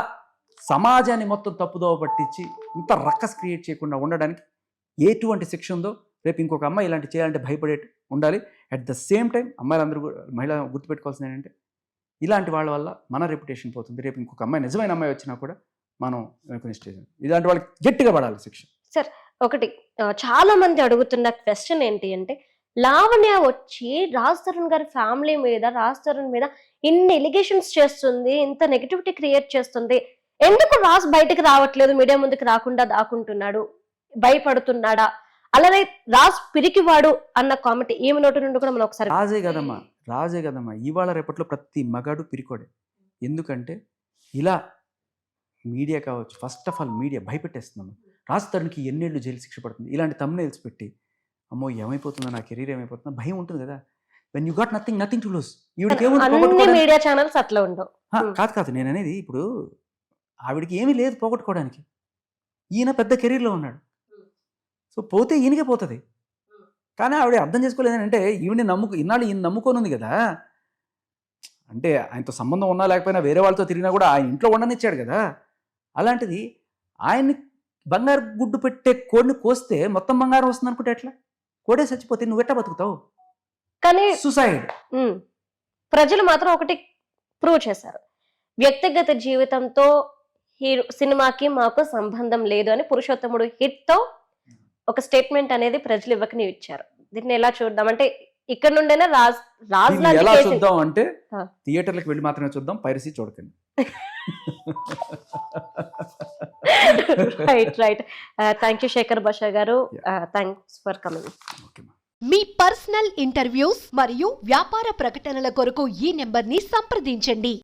సమాజాన్ని మొత్తం తప్పుదోవ పట్టించి ఇంత రక్కస్ క్రియేట్ చేయకుండా ఉండడానికి ఎటువంటి శిక్ష ఉందో రేపు ఇంకొక అమ్మాయి ఇలాంటి చేయాలంటే భయపడే ఉండాలి. అట్ ద సేమ్ టైం అమ్మాయిలందరూ మహిళ గుర్తుపెట్టుకోవాల్సింది ఏంటంటే ఇలాంటి వాళ్ళ వల్ల మన రెప్యుటేషన్ పోతుంది. రేపు ఇంకొక అమ్మాయి నిజమైన అమ్మాయి వచ్చినా కూడా మనం అనుకునే స్టేజ్ ఇలాంటి వాళ్ళకి గట్టిగా పడాలి శిక్ష. సార్ ఒకటి చాలా మంది అడుగుతున్న క్వశ్చన్ ఏంటి అంటే, లావణ్య వచ్చి రాజ్ తరుణ్ గారి ఫ్యామిలీ మీద, రాజ్ తరుణ్ మీద ఇన్ని ఎలిగేషన్స్ చేస్తుంది, ఇంత నెగటివిటీ క్రియేట్ చేస్తుంది, ఎందుకు రాజ్ బయటకు రావట్లేదు, మీడియా ముందుకు రాకుండా దాక్కుంటున్నాడు, భయపడుతున్నాడా, అలానే రాజ్ పిరికివాడు అన్న కామెంట్ ఏమి నోటి నుండి కూడా మనం ఒకసారి రాజే కదమ్మా ఇవాళ రేపట్లో ప్రతి మగాడు పిరికోడే. ఎందుకంటే ఇలా మీడియా కావచ్చు, ఫస్ట్ ఆఫ్ ఆల్ మీడియా భయపెట్టేస్తున్నాము. రాజ్ తరుణ్కి ఎన్నేళ్ళు జైలు శిక్ష పడుతుంది ఇలాంటి thumbnails పెట్టి. అమ్మో ఏమైపోతుందో, నా కెరీర్ ఏమైపోతుందో భయం ఉంటుంది కదా. When you got nothing to lose. Media channels అట్లా ఉండవు. కాదు నేను అనేది, ఇప్పుడు ఆవిడకి ఏమీ లేదు పోగొట్టుకోవడానికి. ఈయన పెద్ద కెరీర్లో ఉన్నాడు, సో పోతే ఈయనకే పోతుంది. కానీ ఆవిడ అర్థం చేసుకోలేదని అంటే ఈవిని ఇన్నాళ్ళు ఈయన నమ్ముకొని ఉంది కదా. అంటే ఆయనతో సంబంధం ఉన్నా లేకపోయినా వేరే వాళ్ళతో తిరిగినా కూడా ఆయన ఇంట్లో ఉండనిచ్చాడు కదా. అలాంటిది ఆయన్ని బంగారు గుడ్డు పెట్టే కోడిని కోస్తే మొత్తం బంగారం వస్తుంది అనుకుంటే ఎట్లా? కోడే చచ్చిపోతే నువ్వు ఎట్లా బతుకుతావు? కానీ సూసైడ్. ప్రజలు మాత్రం ఒకటి ప్రూవ్ చేశారు, వ్యక్తిగత జీవితంతో హీరో సినిమాకి మాకు సంబంధం లేదు అని పురుషోత్తముడు హిట్ తో ఒక స్టేట్మెంట్ అనేది ప్రజలు ఇవ్వకని ఇచ్చారు. దీన్ని ఎలా చూద్దాం అంటే ఇక్కడ నుండైనా రాజ్ ఎలా చూద్దాం అంటే థియేటర్లకు వెళ్ళి మాత్రమే చూద్దాం, పైరసీ చూడకండి. రైట్. థ్యాంక్ యూ శేఖర్ భాషా గారు, thanks for coming. Me personal interviews మరియు వ్యాపార ప్రకటనల కొరకు ఈ నెంబర్ని సంప్రదించండి.